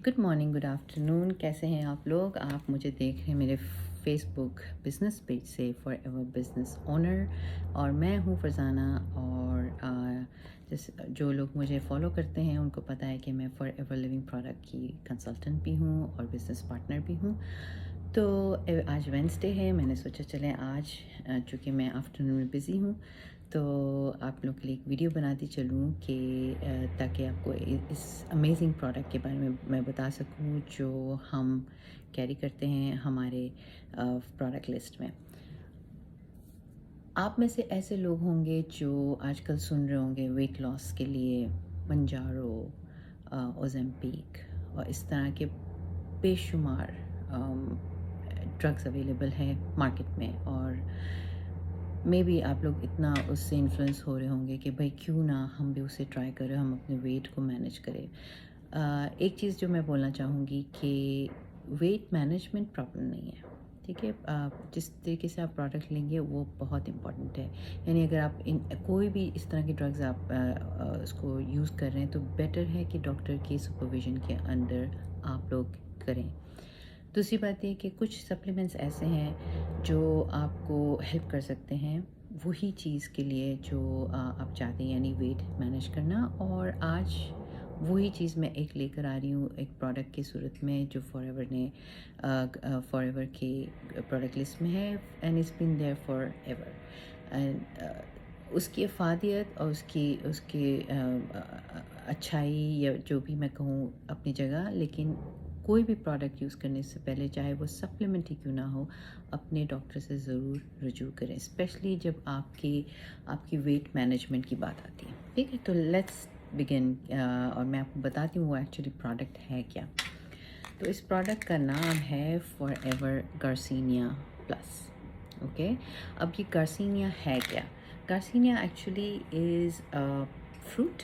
Good morning, good afternoon. कैसे हैं आप लोग? आप मुझे देख रहे हैं मेरे फेसबुक बिजनेस पेज से फॉर एवर बिजनेस ओनर, और मैं हूं फरजाना। और जो लोग मुझे फॉलो करते हैं उनको पता है कि मैं फॉर एवर लिविंग प्रोडक्ट की कंसल्टेंट भी हूं और बिजनेस पार्टनर भी हूं। तो आज वेंसडे है, मैंने सोचा चलें आज चूँकि मैं आफ्टरनून में बिज़ी हूँ तो आप लोग के लिए एक वीडियो बनाती चलूँ कि ताकि आपको इस अमेजिंग प्रोडक्ट के बारे में मैं बता सकूँ जो हम कैरी करते हैं हमारे प्रोडक्ट लिस्ट में। आप में से ऐसे लोग होंगे जो आजकल सुन रहे होंगे वेट लॉस के लिए मंजारो, ओज़ेम्पिक और इस तरह के बेशुमार ड्रग्स अवेलेबल हैं मार्केट में। और मे बी आप लोग इतना उससे इन्फ्लुएंस हो रहे होंगे कि भाई क्यों ना हम भी उसे ट्राई करें, हम अपने वेट को मैनेज करें। एक चीज़ जो मैं बोलना चाहूँगी कि वेट मैनेजमेंट प्रॉब्लम नहीं है, ठीक है। जिस तरीके से आप प्रोडक्ट लेंगे वो बहुत इम्पॉर्टेंट है। यानी अगर आप कोई भी इस तरह की ड्रग्स आप उसको यूज़ कर रहे हैं तो बेटर है कि डॉक्टर के सुपरविजन के अंडर आप लोग करें। दूसरी बात ये कि कुछ सप्लीमेंट्स ऐसे हैं जो आपको हेल्प कर सकते हैं वही चीज़ के लिए जो आप चाहते हैं, यानी वेट मैनेज करना। और आज वही चीज़ मैं एक लेकर आ रही हूँ एक प्रोडक्ट की सूरत में जो फॉरएवर ने फॉरएवर के प्रोडक्ट लिस्ट में है and it's been there forever. And उसकी अफादियत और उसकी उसकी अच्छाई या जो भी मैं कहूँ अपनी जगह, लेकिन कोई भी प्रोडक्ट यूज़ करने से पहले चाहे वो सप्लीमेंट ही क्यों ना हो, अपने डॉक्टर से ज़रूर रुजू करें, स्पेशली जब आपकी वेट मैनेजमेंट की बात आती है। ठीक है, तो लेट्स बिगिन। और मैं आपको बताती हूँ वो एक्चुअली प्रोडक्ट है क्या। तो इस प्रोडक्ट का नाम है for ever garcinia plus. Okay, अब ये गार्सिनिया है क्या? गार्सिनिया एक्चुअली इज़ फ्रूट,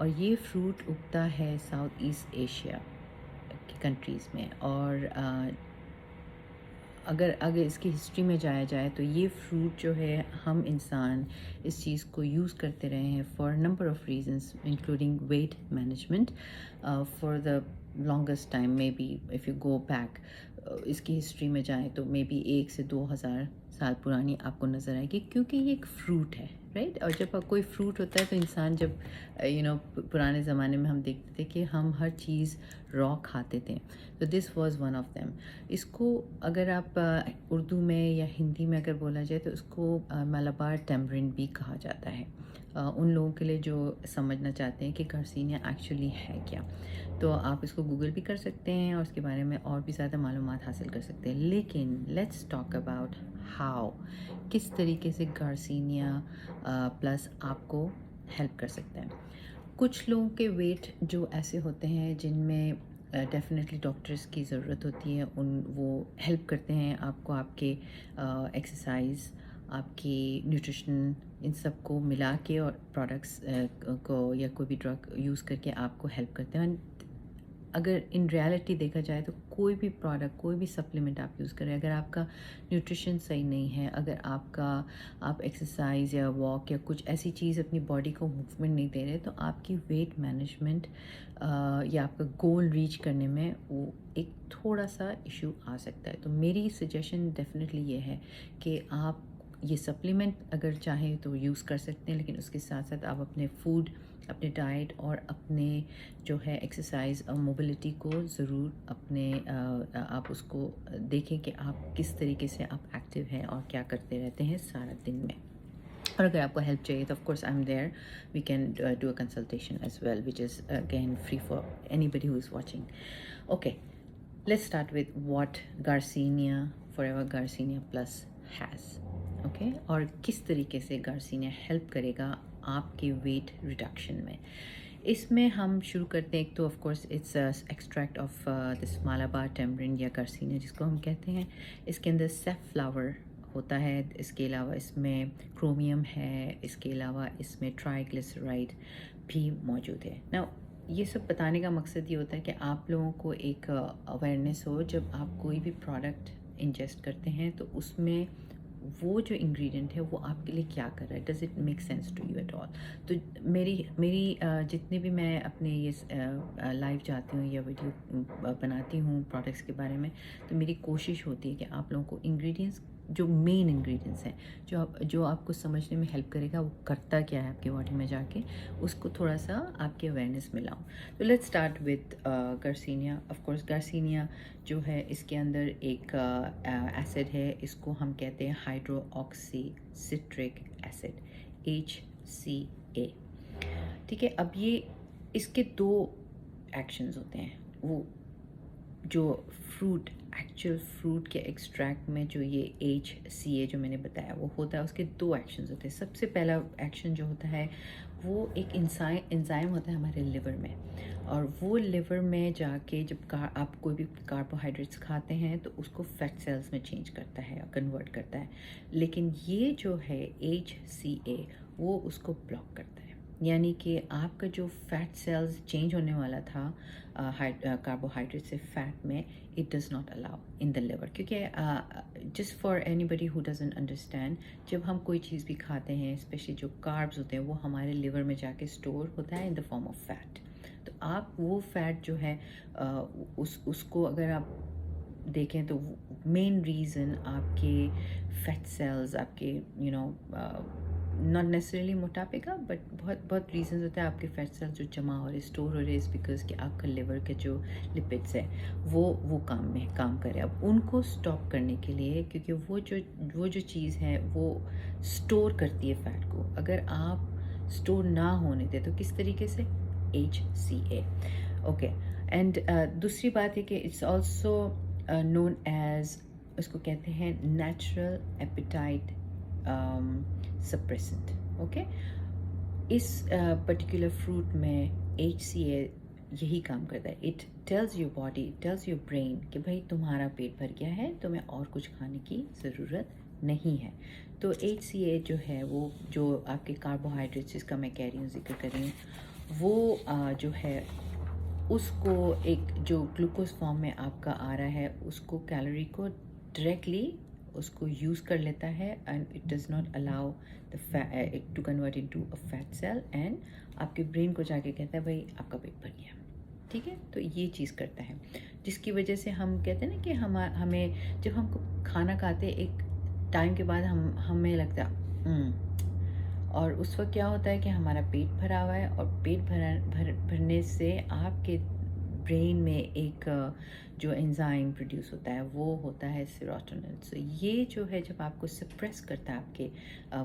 और ये फ्रूट उगता है साउथ ईस्ट एशिया की कंट्रीज़ में। और अगर अगर इसकी हिस्ट्री में जाया जाए तो ये फ्रूट जो है हम इंसान इस चीज़ को यूज़ करते रहे हैं for number of reasons including weight management for the longest time. May be if you go back इसकी हिस्ट्री में जाएं तो मे बी 1 से 2 हज़ार साल पुरानी आपको नज़र आएगी, क्योंकि ये एक फ्रूट है, राइट। और जब कोई फ्रूट होता है तो इंसान जब पुराने ज़माने में हम देखते थे कि हम हर चीज़ रॉ खाते थे, तो this was one of them. इसको अगर आप उर्दू में या हिंदी में अगर बोला जाए तो इसको मलाबार टैमरिंड भी कहा जाता है। उन लोगों के लिए जो समझना चाहते हैं कि गार्सिनिया एक्चुअली है क्या, तो आप इसको गूगल भी कर सकते हैं और उसके बारे में और भी ज़्यादा मालूमात हासिल कर सकते हैं। लेकिन लेट्स टॉक अबाउट हाउ, किस तरीके से गार्सिनिया प्लस आपको हेल्प कर सकते हैं। कुछ लोगों के वेट जो ऐसे होते हैं जिनमें डेफ़िनेटली डॉक्टर्स की ज़रूरत होती है, उन वो हेल्प करते हैं आपको आपके एक्सरसाइज, आपकी न्यूट्रिशन, इन सब को मिला के और प्रोडक्ट्स को या कोई भी ड्रग यूज़ करके आपको हेल्प करते हैं। अगर इन रियलिटी देखा जाए तो कोई भी प्रोडक्ट, कोई भी सप्लीमेंट आप यूज़ करें, अगर आपका न्यूट्रिशन सही नहीं है, अगर आप एक्सरसाइज या वॉक या कुछ ऐसी चीज़ अपनी बॉडी को मूवमेंट नहीं दे रहे, तो आपकी वेट मैनेजमेंट या आपका गोल रीच करने में वो एक थोड़ा सा इशू आ सकता है। तो मेरी सजेशन डेफिनेटली ये है कि आप ये सप्लीमेंट अगर चाहें तो यूज़ कर सकते हैं, लेकिन उसके साथ साथ आप अपने फूड, अपने डाइट और अपने जो है एक्सरसाइज और मोबिलिटी को ज़रूर अपने आप उसको देखें कि आप किस तरीके से आप एक्टिव हैं और क्या करते रहते हैं सारा दिन में। और अगर आपको हेल्प चाहिए तो of course I am there, we can do a consultation as well which is again free for anybody who is watching. Okay, let's start with what Garcinia Forever Garcinia Plus has. Okay, और किस तरीके से garcinia help करेगा आपके weight reduction में। इसमें हम शुरू करते हैं, एक तो of course it's extract of this Malabar tamarind या गार्सिनिया जिसको हम कहते हैं। इसके अंदर सैफफ्लावर होता है, इसके अलावा इसमें क्रोमियम है, इसके अलावा इसमें ट्राइग्लिसराइड भी मौजूद है। नाउ ये सब बताने का मकसद ये होता है कि आप लोगों को एक अवेयरनेस हो, जब आप कोई भी प्रोडक्ट इंजेस्ट करते हैं तो उसमें वो जो इंग्रेडिएंट है वो आपके लिए क्या कर रहा है, does it make sense to you at all. तो मेरी मेरी जितने भी मैं अपने ये लाइव जाती हूँ या वीडियो बनाती हूँ प्रोडक्ट्स के बारे में, तो मेरी कोशिश होती है कि आप लोगों को इंग्रेडिएंट्स, जो मेन इंग्रेडिएंट्स हैं, जो आपको समझने में हेल्प करेगा वो करता क्या है आपके बॉडी में जाके, उसको थोड़ा सा आपके अवेयरनेस में लाऊं। तो let's start with garcinia. Of course garcinia जो है, इसके अंदर एक एसिड है, इसको हम कहते हैं हाइड्रोक्सी सिट्रिक एसिड, HCA। ठीक है, अब ये इसके दो एक्शंस होते हैं। वो जो फ्रूट, एक्चुअल फ्रूट के एक्सट्रैक्ट में जो ये HCA जो मैंने बताया वो होता है, उसके दो एक्शंस होते हैं। सबसे पहला एक्शन जो होता है वो एक एंजाइम होता है हमारे लिवर में, और वो लिवर में जाके जब आप कोई भी कार्बोहाइड्रेट्स खाते हैं तो उसको फैट सेल्स में चेंज करता है, कन्वर्ट करता है। लेकिन ये जो है HCA वो उसको ब्लॉक करता है, यानी कि आपका जो फैट सेल्स चेंज होने वाला था कार्बोहाइड्रेट से फैट में, it does not allow in the liver. क्योंकि just for anybody who doesn't understand, जब हम कोई चीज़ भी खाते हैं, स्पेशली जो कार्ब्स होते हैं, वो हमारे लिवर में जाके स्टोर होता है in the form of fat. तो आप वो फैट जो है उसको अगर आप देखें तो मेन रीज़न आपके फैट सेल्स, आपके नॉट नेसेसरली मोटापे का, बट बहुत बहुत रीजंस होते हैं आपके फैट सेल्स जो जमा हो रहे, स्टोर हो रहे, इस बिकॉज कि आपका लिवर के जो लिपिड्स है वो काम करे। अब उनको स्टॉप करने के लिए, क्योंकि वो जो चीज़ है वो स्टोर करती है फैट को, अगर आप स्टोर ना होने दें तो किस तरीके से, HCA। ओके, एंड दूसरी बात है कि इट्स ऑल्सो नोन एज, उसको कहते हैं नेचुरल एपिटाइट सप्रेसेंट। ओके, इस पर्टिकुलर फ्रूट में HCA यही काम करता है। It tells your body, tells your brain कि भाई तुम्हारा पेट भर गया है, तुम्हें और कुछ खाने की ज़रूरत नहीं है। तो HCA जो है, वो जो आपके कार्बोहाइड्रेट्स जिसका मैं कह रही हूँ, जिक्र कर रही हूँ, वो जो है उसको एक जो ग्लूकोज फॉर्म में आपका आ रहा है, उसको कैलोरी को डायरेक्टली उसको यूज़ कर लेता है, and it does not allow the it to convert into a fat cell, and आपके ब्रेन को जाके कहता है भाई आपका पेट भर गया। ठीक है, तो ये चीज़ करता है, जिसकी वजह से हम कहते हैं ना कि हमें जब हम खाना खाते एक टाइम के बाद हमें लगता है और उस वक्त क्या होता है कि हमारा पेट भरा हुआ है, और पेट भरने से आपके ब्रेन में एक जो एंजाइम प्रोड्यूस होता है वो होता है सेरोटोनिन। सो ये जो है जब आपको सप्रेस करता है आपके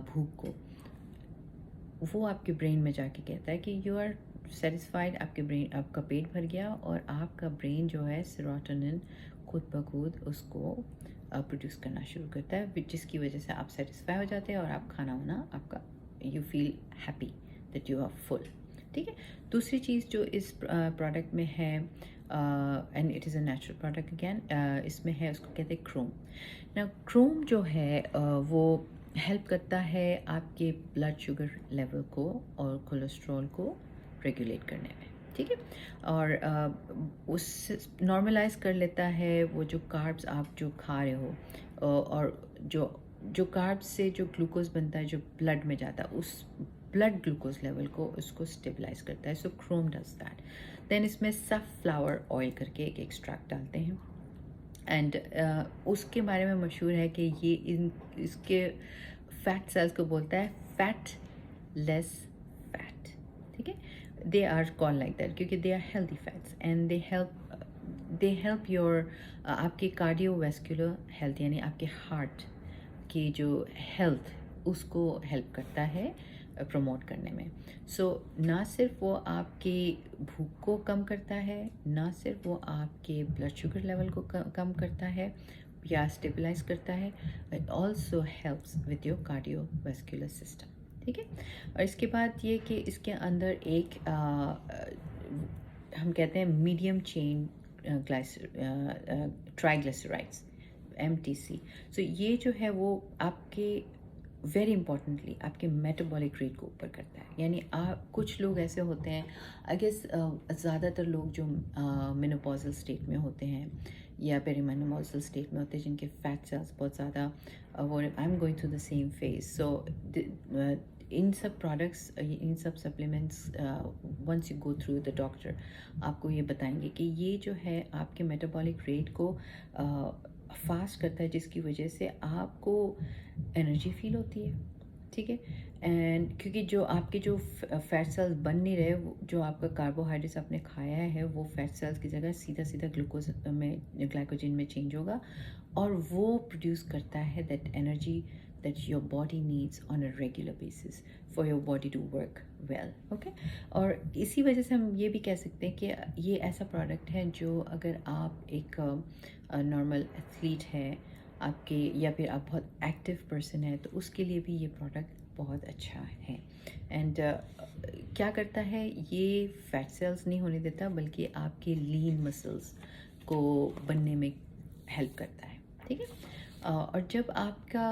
भूख को, वो आपके ब्रेन में जाके कहता है कि यू आर सेटिस्फाइड, आपका पेट भर गया, और आपका ब्रेन जो है सेरोटोनिन खुद ब खुद उसको प्रोड्यूस करना शुरू करता है, जिसकी वजह से आप सेटिस्फाई हो जाते हैं और आप खाना वाना आपका you feel happy that you are full. ठीक है, दूसरी चीज़ जो इस प्रोडक्ट में है, and it is a natural product again, इसमें है, उसको कहते हैं क्रोम। ना क्रोम जो है वो हेल्प करता है आपके ब्लड शुगर लेवल को और कोलेस्ट्रॉल को रेगुलेट करने में। ठीक है, और उस नॉर्मलाइज कर लेता है वो जो कार्ब्स आप जो खा रहे हो, और जो कार्ब्स से जो ग्लूकोज बनता है जो ब्लड में जाता है, उस ब्लड ग्लूकोज लेवल को उसको स्टेबलाइज करता है। सो क्रोम डज दैट। देन इसमें सनफ्लावर ऑयल करके एक एक्सट्रैक्ट डालते हैं, एंड उसके बारे में मशहूर है कि ये इसके फैट सेल्स को बोलता है फैट लेस फैट। ठीक है, they are called like that क्योंकि they are healthy fats, and they help your आपके कार्डियोवैस्कुलर हेल्थ, यानी आपके हार्ट की जो हेल्थ उसको हेल्प करता है प्रमोट करने में। सो ना सिर्फ वो आपकी भूख को कम करता है, ना सिर्फ वो आपके ब्लड शुगर लेवल को कम करता है या स्टेबलाइज करता है, it also helps with your cardiovascular system. ठीक है, और इसके बाद ये कि इसके अंदर एक हम कहते हैं मीडियम चेन ट्राइग्लिसराइड्स, MTC। सो ये जो है वो आपके वेरी इंपॉर्टेंटली आपके मेटाबॉलिक रेट को ऊपर करता है। यानी आप, कुछ लोग ऐसे होते हैं, आई गेस ज़्यादातर लोग जो मेनोपॉजल स्टेट में होते हैं या पेरीमेनोपॉजल स्टेट में होते हैं, जिनके फैट सेल्स बहुत ज़्यादा, वो I am going through the same phase. So in सब प्रोडक्ट्स, इन सब supplements, once you go through the doctor, आपको ये बताएंगे कि ये जो है आपके मेटाबॉलिक रेट को फास्ट करता है, जिसकी वजह से आपको एनर्जी फील होती है, ठीक है। एंड क्योंकि जो आपके जो फैट सेल्स बन नहीं रहे, जो आपका कार्बोहाइड्रेट्स आपने खाया है वो फैट सेल्स की जगह सीधा सीधा ग्लूकोज में, ग्लाइकोजन में चेंज होगा, और वो प्रोड्यूस करता है that energy that your body needs on a regular basis for your body to work well, okay? और इसी वजह से हम ये भी कह सकते हैं कि ये ऐसा प्रोडक्ट है जो अगर आप एक नॉर्मल एथलीट है आपके, या फिर आप बहुत एक्टिव पर्सन है, तो उसके लिए भी ये प्रोडक्ट बहुत अच्छा है। एंड क्या करता है, ये फैट सेल्स नहीं होने देता, बल्कि आपके लीन मसल्स को बनने में हेल्प करता है, ठीक है। और जब आपका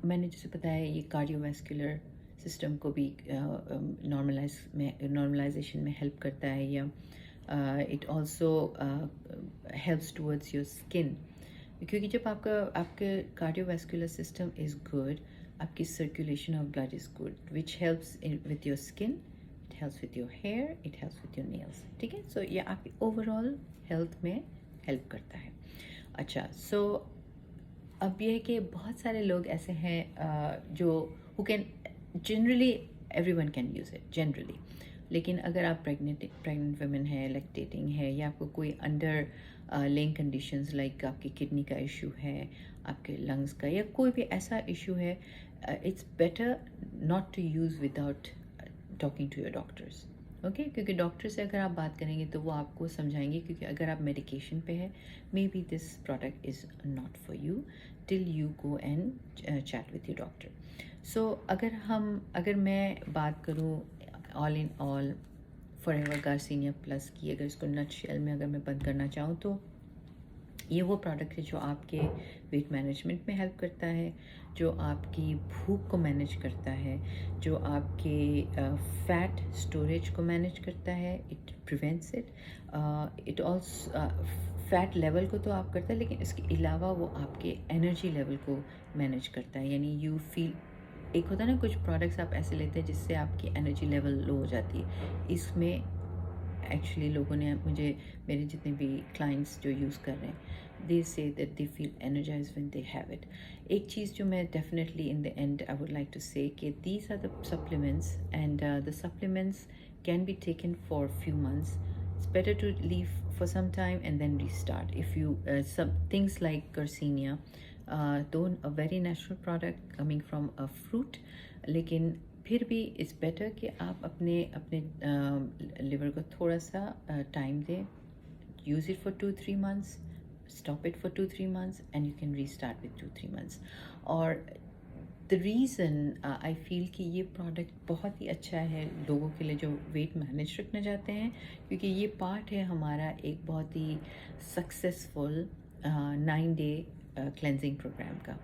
मैंने जैसे बताया, ये कार्डियोवैस्कुलर सिस्टम को भी नॉर्मलाइजेशन में हेल्प करता है, या it also helps towards your skin, क्योंकि जब आपके कार्डियोवैस्कुलर सिस्टम इज़ गुड, आपकी circulation of blood is good, which helps with your skin, it helps with your hair, it helps with your nails, ठीक है। सो ये आपकी ओवरऑल हेल्थ में help करता है। अच्छा, सो अब ये है कि बहुत सारे लोग ऐसे हैं जो who can generally, everyone can use it generally, लेकिन अगर आप प्रेग्नेंट वुमेन है, लैक्टेटिंग है, या आपको कोई अंडर लेइंग कंडीशंस लाइक आपकी किडनी का इशू है, आपके लंग्स का, या कोई भी ऐसा इशू है, it's better not to use without talking to your doctors, okay. क्योंकि डॉक्टर से अगर आप बात करेंगे तो वो आपको समझाएंगे, क्योंकि अगर आप मेडिकेशन पे है, may be this product is not for you till you go and chat with your doctor. So अगर मैं बात करूँ all in all forever Garcinia plus की, अगर इसको नटशेल में अगर मैं बंद करना चाहूँ, तो ये वो प्रोडक्ट है जो आपके वेट मैनेजमेंट में हेल्प करता है, जो आपकी भूख को मैनेज करता है, जो आपके फैट स्टोरेज को मैनेज करता है, it prevents it, it also fat level को तो आप करता है, लेकिन इसके अलावा वो आपके एनर्जी लेवल को मैनेज करता है। यानी यू फील, एक होता है ना कुछ प्रोडक्ट्स आप ऐसे लेते हैं जिससे आपकी एनर्जी लेवल लो हो जाती है, इसमें एक्चुअली लोगों ने मुझे, मेरे जितने भी क्लाइंट्स जो यूज़ कर रहे हैं, they say that they feel energise when they have it. एक चीज़ जो मैं definitely in the end I would like to say कि these are the supplements, and the supplements can be taken for few months. It's better to leave for some time and then restart. If you some things like Garcinia, though a very natural product coming from a fruit, लेकिन फिर भी it's better कि आप अपने liver को थोड़ा सा time दें. Use it for 2-3 months, stop it for 2-3 months, and you can restart with 2-3 months. और द रीज़न आई फील कि ये प्रोडक्ट बहुत ही अच्छा है लोगों के लिए जो वेट मैनेज रखना चाहते हैं, क्योंकि ये पार्ट है हमारा एक बहुत ही सक्सेसफुल 9-day क्लेंजिंग प्रोग्राम का.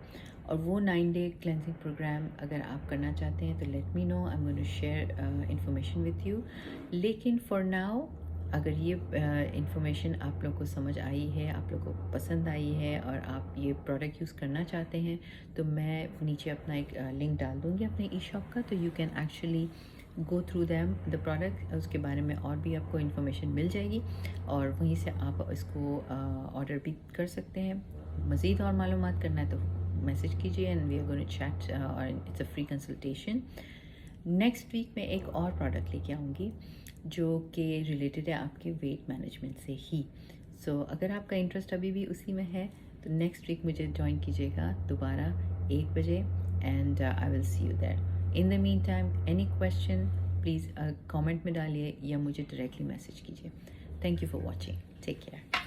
और वो 9-day क्लेंजिंग प्रोग्राम अगर आप करना चाहते हैं तो let me know, I am going to share information with you. लेकिन फॉर नाउ, अगर ये इन्फॉर्मेशन आप लोग को समझ आई है, आप लोग को पसंद आई है, और आप ये प्रोडक्ट यूज़ करना चाहते हैं, तो मैं नीचे अपना एक लिंक डाल दूँगी अपने ई शॉप का, तो you can actually go through them the product. उसके बारे में और भी आपको इन्फॉर्मेशन मिल जाएगी, और वहीं से आप इसको ऑर्डर भी कर सकते हैं. मज़ीद और मालूमात करना है तो मैसेज कीजिए, and we are going to chat, और it's a free consultation. Next week में एक और प्रोडक्ट लेके आऊँगी जो कि रिलेटेड है आपके वेट मैनेजमेंट से ही. सो अगर आपका इंटरेस्ट अभी भी उसी में है तो नेक्स्ट वीक मुझे ज्वाइन कीजिएगा दोबारा 1 बजे, and I will see you there. In the mean time, any question please comment में डालिए या मुझे डायरेक्टली मैसेज कीजिए. Thank you for watching. Take care.